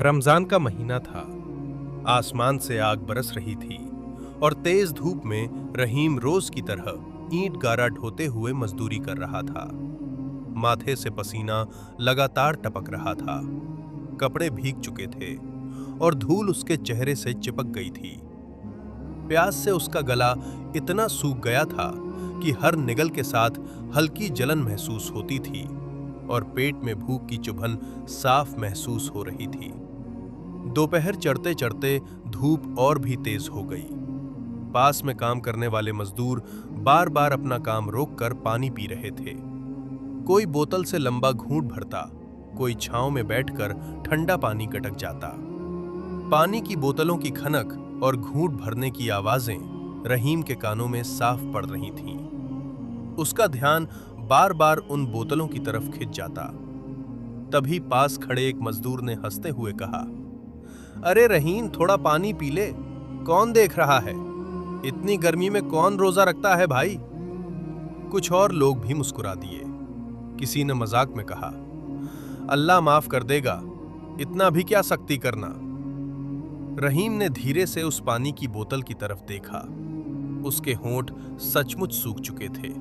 रमजान का महीना था। आसमान से आग बरस रही थी और तेज धूप में रहीम रोज की तरह ईंट गारा ढोते हुए मजदूरी कर रहा था। माथे से पसीना लगातार टपक रहा था। कपड़े भीग चुके थे और धूल उसके चेहरे से चिपक गई थी। प्यास से उसका गला इतना सूख गया था कि हर निगल के साथ हल्की जलन महसूस होती थी और पेट में भूख की चुभन साफ महसूस हो रही थी। दोपहर चढ़ते चढ़ते धूप और भी तेज हो गई। पास में काम करने वाले मजदूर बार बार अपना काम रोककर पानी पी रहे थे। कोई बोतल से लंबा घूंट भरता, कोई छांव में बैठकर ठंडा पानी गटक जाता। पानी की बोतलों की खनक और घूंट भरने की आवाजें रहीम के कानों में साफ पड़ रही थीं। उसका ध्यान बार बार उन बोतलों की तरफ खिंच जाता। तभी पास खड़े एक मजदूर ने हंसते हुए कहा, अरे रहीम, थोड़ा पानी पी ले। कौन देख रहा है? इतनी गर्मी में कौन रोजा रखता है भाई? कुछ और लोग भी मुस्कुरा दिए। किसी ने मजाक में कहा, अल्लाह माफ कर देगा, इतना भी क्या सख्ती करना। रहीम ने धीरे से उस पानी की बोतल की तरफ देखा। उसके होंठ सचमुच सूख चुके थे।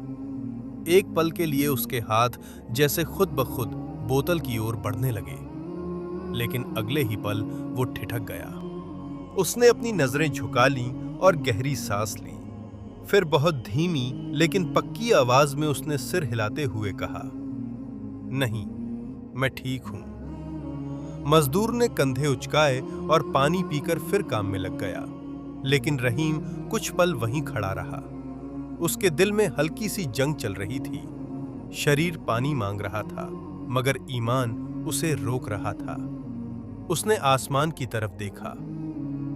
एक पल के लिए उसके हाथ जैसे खुद ब खुद बोतल की ओर बढ़ने लगे, लेकिन अगले ही पल वो ठिठक गया। उसने अपनी नजरें झुका लीं और गहरी सांस ली। फिर बहुत धीमी लेकिन पक्की आवाज में उसने सिर हिलाते हुए कहा, नहीं, मैं ठीक हूं। मजदूर ने कंधे उचकाए और पानी पीकर फिर काम में लग गया, लेकिन रहीम कुछ पल वहीं खड़ा रहा। उसके दिल में हल्की सी जंग चल रही थी। शरीर पानी मांग रहा था, मगर ईमान उसे रोक रहा था। उसने आसमान की तरफ देखा।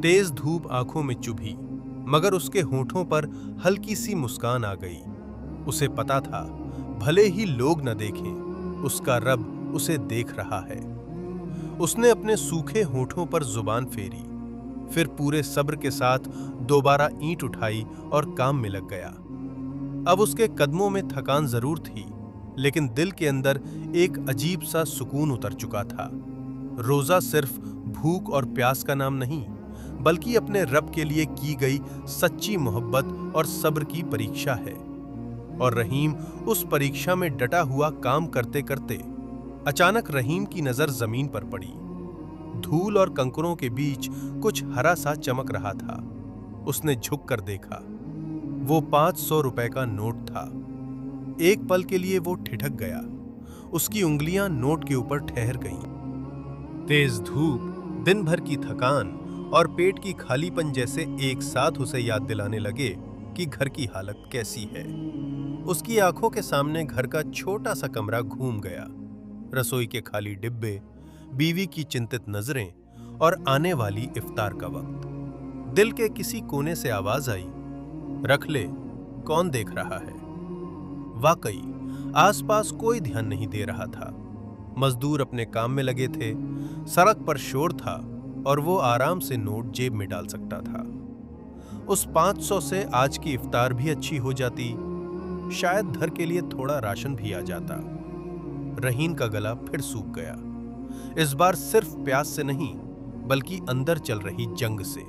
तेज धूप आंखों में चुभी, मगर उसके होठों पर हल्की सी मुस्कान आ गई। उसे पता था, भले ही लोग न देखें, उसका रब उसे देख रहा है। उसने अपने सूखे होठों पर जुबान फेरी, फिर पूरे सब्र के साथ दोबारा ईंट उठाई और काम में लग गया। अब उसके कदमों में थकान जरूर थी, लेकिन दिल के अंदर एक अजीब सा सुकून उतर चुका था। रोजा सिर्फ भूख और प्यास का नाम नहीं, बल्कि अपने रब के लिए की गई सच्ची मोहब्बत और सब्र की परीक्षा है। और रहीम उस परीक्षा में डटा हुआ काम करते करते अचानक रहीम की नजर जमीन पर पड़ी। धूल और कंकरों के बीच कुछ हरा सा चमक रहा था। उसने झुक कर देखा। वो 500 रुपए का नोट था। एक पल के लिए वो ठिठक गया। उसकी उंगलियां नोट के ऊपर ठहर गईं। तेज धूप, दिन भर की थकान और पेट की खालीपन जैसे एक साथ उसे याद दिलाने लगे कि घर की हालत कैसी है। उसकी आंखों के सामने घर का छोटा सा कमरा घूम गया। रसोई के खाली डिब्बे, बीवी की चिंतित नजरें और आने वाली इफ्तार का वक्त। दिल के किसी कोने से आवाज आई, रख ले, कौन देख रहा है? वाकई आसपास कोई ध्यान नहीं दे रहा था। मजदूर अपने काम में लगे थे। सड़क पर शोर था और वो आराम से नोट जेब में डाल सकता था। उस 500 से आज की इफ्तार भी अच्छी हो जाती। शायद घर के लिए थोड़ा राशन भी आ जाता। रहीम का गला फिर सूख गया। इस बार सिर्फ प्यास से नहीं, बल्कि अंदर चल रही जंग से।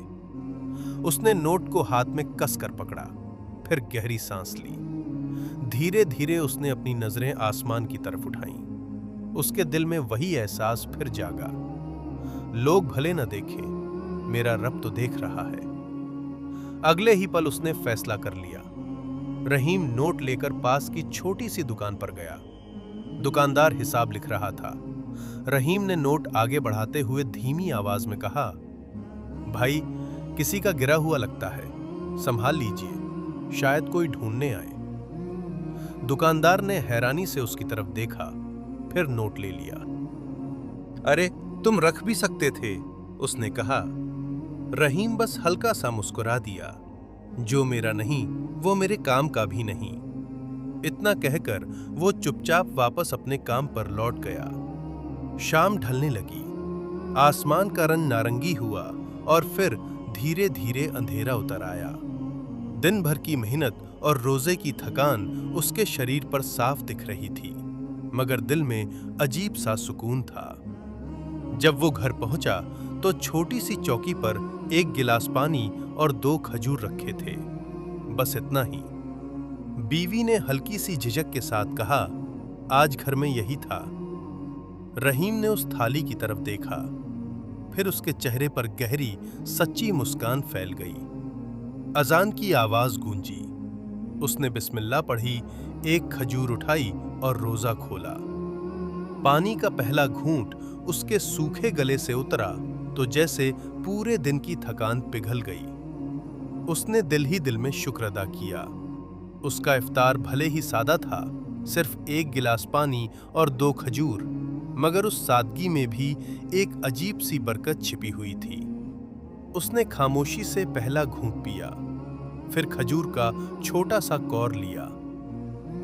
उसने नोट को हाथ में कस कर पकड़ा, फिर गहरी सांस ली। धीरे धीरे उसने अपनी नजरें आसमान की तरफ उठाईं। उसके दिल में वही एहसास फिर जागा, लोग भले न देखें, मेरा रब तो देख रहा है। अगले ही पल उसने फैसला कर लिया। रहीम नोट लेकर पास की छोटी सी दुकान पर गया। दुकानदार हिसाब लिख रहा था। रहीम ने नोट आगे बढ़ाते हुए धीमी आवाज में कहा, भाई, किसी का गिरा हुआ लगता है, संभाल लीजिए, शायद कोई ढूंढने आए। दुकानदार ने हैरानी से उसकी तरफ देखा, फिर नोट ले लिया। अरे, तुम रख भी सकते थे, उसने कहा। रहीम बस हल्का सा मुस्कुरा दिया, जो मेरा नहीं वो मेरे काम का भी नहीं। इतना कहकर वो चुपचाप वापस अपने काम पर लौट गया। शाम ढलने लगी। आसमान का रंग नारंगी हुआ और फिर धीरे धीरे अंधेरा उतर आया। दिन भर की मेहनत और रोजे की थकान उसके शरीर पर साफ दिख रही थी, मगर दिल में अजीब सा सुकून था। जब वो घर पहुंचा तो छोटी सी चौकी पर एक गिलास पानी और 2 खजूर रखे थे, बस इतना ही। बीवी ने हल्की सी झिझक के साथ कहा, आज घर में यही था। रहीम ने उस थाली की तरफ देखा, फिर उसके चेहरे पर गहरी सच्ची मुस्कान फैल गई। अजान की आवाज गूंजी। उसने बिस्मिल्लाह पढ़ी, एक खजूर उठाई और रोजा खोला। पानी का पहला घूंट उसके सूखे गले से उतरा तो जैसे पूरे दिन की थकान पिघल गई। उसने दिल ही दिल में शुक्र अदा किया। उसका इफ्तार भले ही सादा था, सिर्फ 1 गिलास पानी और 2 खजूर, मगर उस सादगी में भी एक अजीब सी बरकत छिपी हुई थी। उसने खामोशी से पहला घूंट पिया, फिर खजूर का छोटा सा कौर लिया।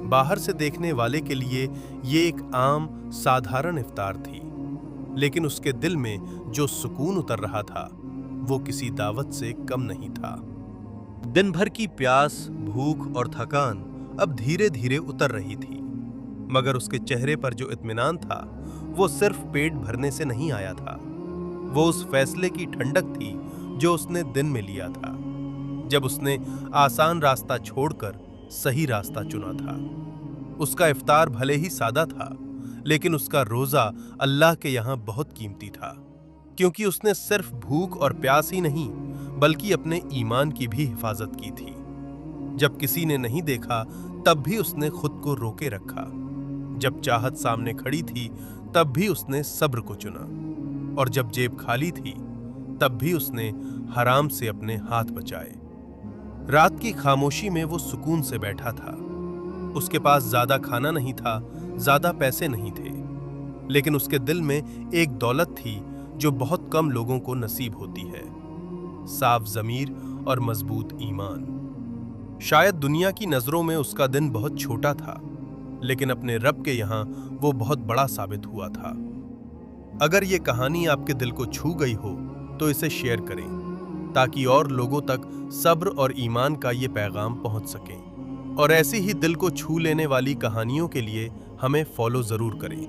बाहर से देखने वाले के लिए ये एक आम साधारण इफ्तार थी, लेकिन उसके दिल में जो सुकून उतर रहा था वो किसी दावत से कम नहीं था। दिन भर की प्यास, भूख और थकान अब धीरे धीरे उतर रही थी, मगर उसके चेहरे पर जो इत्मीनान था वो सिर्फ पेट भरने से नहीं आया था। वो उस फैसले की ठंडक थी जो उसने दिन में लिया था, जब उसने आसान रास्ता छोड़कर सही रास्ता चुना था। उसका इफ्तार भले ही सादा था, लेकिन उसका रोजा अल्लाह के यहां बहुत कीमती था, क्योंकि उसने सिर्फ भूख और प्यास ही नहीं बल्कि अपने ईमान की भी हिफाजत की थी। जब किसी ने नहीं देखा तब भी उसने खुद को रोके रखा। जब चाहत सामने खड़ी थी तब भी उसने सब्र को चुना, और जब जेब खाली थी तब भी उसने हराम से अपने हाथ बचाए। रात की खामोशी में वो सुकून से बैठा था। उसके पास ज्यादा खाना नहीं था, ज्यादा पैसे नहीं थे, लेकिन उसके दिल में एक दौलत थी जो बहुत कम लोगों को नसीब होती है, साफ ज़मीर और मजबूत ईमान। शायद दुनिया की नजरों में उसका दिन बहुत छोटा था, लेकिन अपने रब के यहां वो बहुत बड़ा साबित हुआ था। अगर ये कहानी आपके दिल को छू गई हो तो इसे शेयर करें, ताकि और लोगों तक सब्र और ईमान का ये पैगाम पहुंच सके। और ऐसी ही दिल को छू लेने वाली कहानियों के लिए हमें फॉलो जरूर करें।